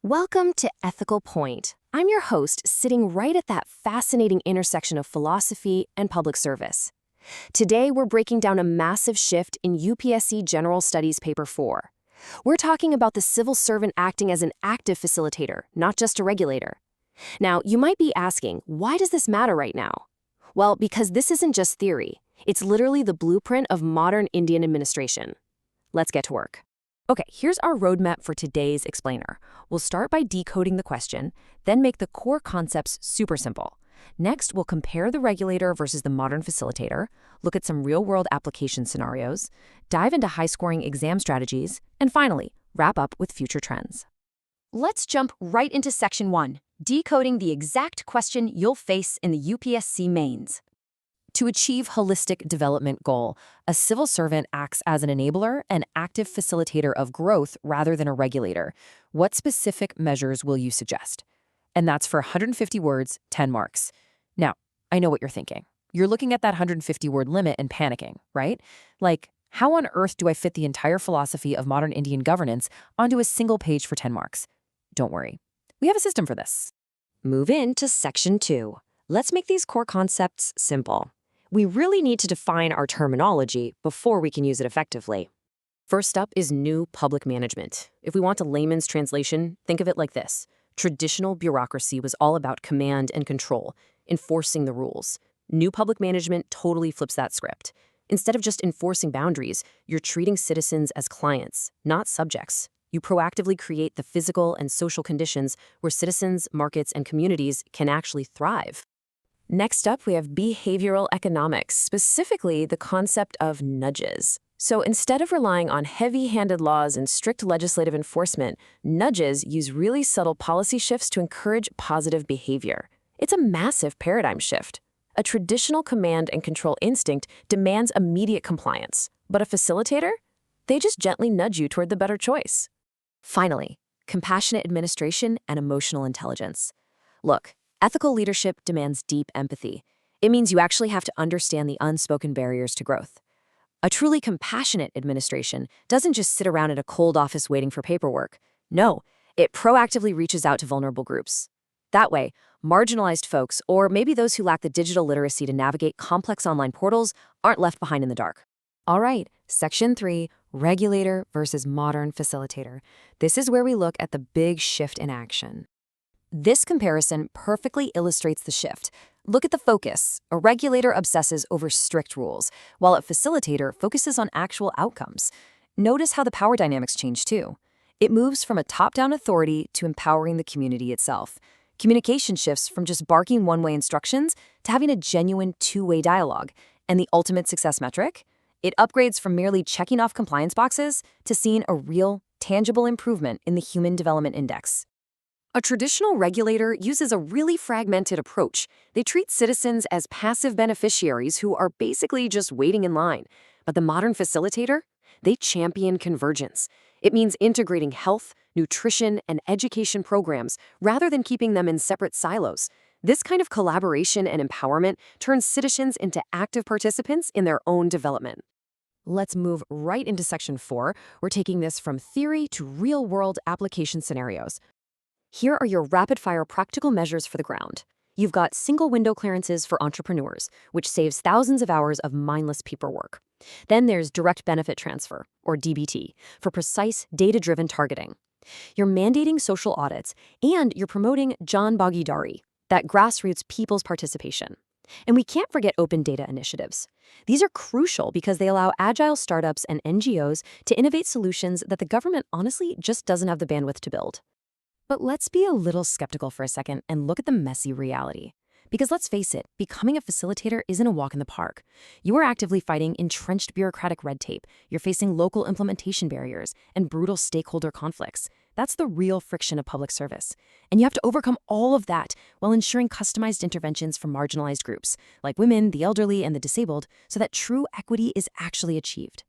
Welcome to Ethical Point. I'm your host, sitting right at that fascinating intersection of philosophy and public service. Today, we're breaking down a massive shift in UPSC General Studies Paper 4. We're talking about the civil servant acting as an active facilitator, not just a regulator. Now, you might be asking, why does this matter right now? Well, because this isn't just theory. It's literally the blueprint of modern Indian administration. Let's get to work. Okay, here's our roadmap for today's explainer. We'll start by decoding the question, then make the core concepts super simple. Next, we'll compare the regulator versus the modern facilitator, look at some real-world application scenarios, dive into high-scoring exam strategies, and finally, wrap up with future trends. Let's jump right into Section 1, decoding the exact question you'll face in the UPSC mains. To achieve holistic development goal, a civil servant acts as an enabler and active facilitator of growth rather than a regulator. What specific measures will you suggest? And that's for 150 words, 10 marks. Now, I know what you're thinking. You're looking at that 150-word limit and panicking, right? Like, how on earth do I fit the entire philosophy of modern Indian governance onto a single page for 10 marks? Don't worry. We have a system for this. Move into Section 2. Let's make these core concepts simple. We really need to define our terminology before we can use it effectively. First up is new public management. If we want a layman's translation, think of it like this. Traditional bureaucracy was all about command and control, enforcing the rules. New public management totally flips that script. Instead of just enforcing boundaries, you're treating citizens as clients, not subjects. You proactively create the physical and social conditions where citizens, markets, and communities can actually thrive. Next up, we have behavioral economics, specifically the concept of nudges. So instead of relying on heavy-handed laws and strict legislative enforcement, nudges use really subtle policy shifts to encourage positive behavior. It's a massive paradigm shift. A traditional command and control instinct demands immediate compliance, but a facilitator? They just gently nudge you toward the better choice. Finally, compassionate administration and emotional intelligence. Look, ethical leadership demands deep empathy. It means you actually have to understand the unspoken barriers to growth. A truly compassionate administration doesn't just sit around at a cold office waiting for paperwork. No, it proactively reaches out to vulnerable groups. That way, marginalized folks, or maybe those who lack the digital literacy to navigate complex online portals, aren't left behind in the dark. All right, Section 3, regulator versus modern facilitator. This is where we look at the big shift in action. This comparison perfectly illustrates the shift. Look at the focus. A regulator obsesses over strict rules, while a facilitator focuses on actual outcomes. Notice how the power dynamics change too. It moves from a top-down authority to empowering the community itself. Communication shifts from just barking one-way instructions to having a genuine two-way dialogue. And the ultimate success metric? It upgrades from merely checking off compliance boxes to seeing a real, tangible improvement in the Human Development Index. A traditional regulator uses a really fragmented approach. They treat citizens as passive beneficiaries who are basically just waiting in line. But the modern facilitator? They champion convergence. It means integrating health, nutrition, and education programs rather than keeping them in separate silos. This kind of collaboration and empowerment turns citizens into active participants in their own development. Let's move right into Section 4. We're taking this from theory to real-world application scenarios. Here are your rapid-fire practical measures for the ground. You've got single window clearances for entrepreneurs, which saves thousands of hours of mindless paperwork. Then there's direct benefit transfer, or DBT, for precise data-driven targeting. You're mandating social audits, and you're promoting Jan Bhagidari, that grassroots people's participation. And we can't forget open data initiatives. These are crucial because they allow agile startups and NGOs to innovate solutions that the government honestly just doesn't have the bandwidth to build. But let's be a little skeptical for a second and look at the messy reality. Because let's face it, becoming a facilitator isn't a walk in the park. You are actively fighting entrenched bureaucratic red tape. You're facing local implementation barriers and brutal stakeholder conflicts. That's the real friction of public service. And you have to overcome all of that while ensuring customized interventions for marginalized groups, like women, the elderly, and the disabled, so that true equity is actually achieved.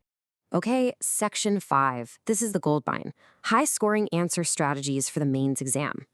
Okay, Section 5. This is the goldmine. High-scoring answer strategies for the mains exam.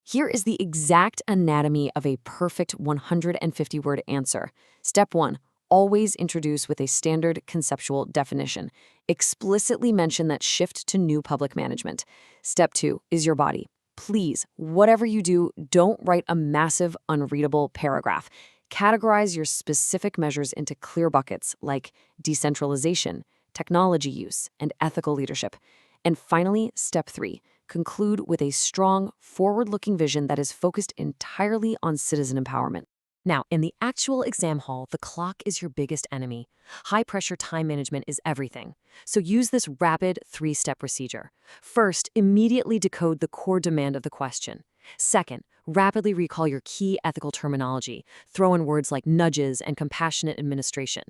Here is the exact anatomy of a perfect 150-word answer. Step 1. Always introduce with a standard conceptual definition. Explicitly mention that shift to new public management. Step 2 is your body. please, whatever you do, don't write a massive, unreadable paragraph. Categorize your specific measures into clear buckets like decentralization, technology use, and ethical leadership. And finally, step 3, conclude with a strong, forward-looking vision that is focused entirely on citizen empowerment. Now, in the actual exam hall, the clock is your biggest enemy. High-pressure time management is everything. So use this rapid 3-step procedure. First, immediately decode the core demand of the question. Second, rapidly recall your key ethical terminology. Throw in words like nudges and compassionate administration.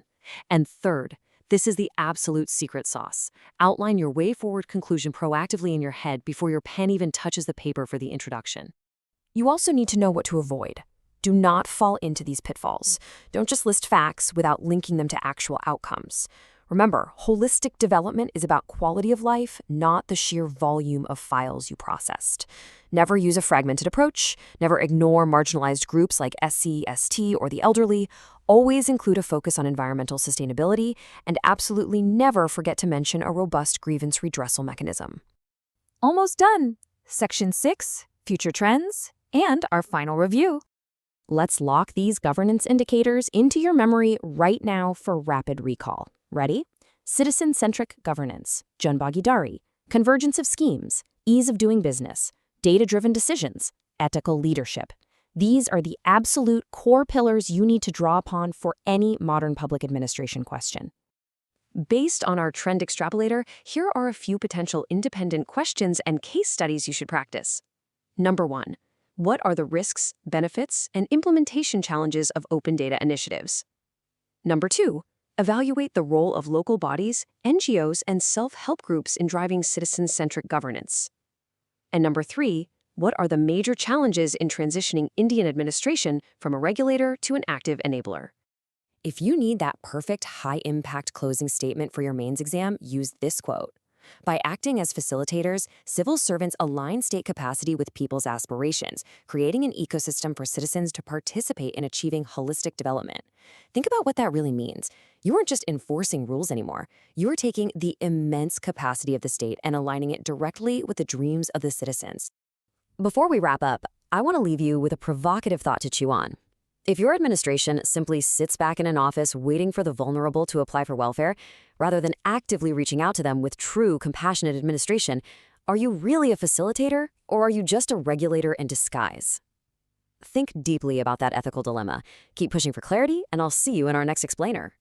And third, this is the absolute secret sauce. Outline your way-forward conclusion proactively in your head before your pen even touches the paper for the introduction. You also need to know what to avoid. Do not fall into these pitfalls. Don't just list facts without linking them to actual outcomes. Remember, holistic development is about quality of life, not the sheer volume of files you processed. Never use a fragmented approach. Never ignore marginalized groups like SC, ST, or the elderly. Always include a focus on environmental sustainability, and absolutely never forget to mention a robust grievance redressal mechanism. Almost done. Section 6, Future Trends, and our final review. Let's lock these governance indicators into your memory right now for rapid recall. Ready? Citizen-centric governance, Junbagidari, convergence of schemes, ease of doing business, data-driven decisions, ethical leadership. These are the absolute core pillars you need to draw upon for any modern public administration question. Based on our trend extrapolator, here are a few potential independent questions and case studies you should practice. Number 1. What are the risks, benefits, and implementation challenges of open data initiatives? Number 2. Evaluate the role of local bodies, NGOs, and self-help groups in driving citizen-centric governance. And number 3. What are the major challenges in transitioning Indian administration from a regulator to an active enabler? If you need that perfect high-impact closing statement for your mains exam, use this quote. By acting as facilitators, civil servants align state capacity with people's aspirations, creating an ecosystem for citizens to participate in achieving holistic development. Think about what that really means. You aren't just enforcing rules anymore. You are taking the immense capacity of the state and aligning it directly with the dreams of the citizens. Before we wrap up, I want to leave you with a provocative thought to chew on. If your administration simply sits back in an office waiting for the vulnerable to apply for welfare, rather than actively reaching out to them with true, compassionate administration, are you really a facilitator, or are you just a regulator in disguise? Think deeply about that ethical dilemma. Keep pushing for clarity, and I'll see you in our next explainer.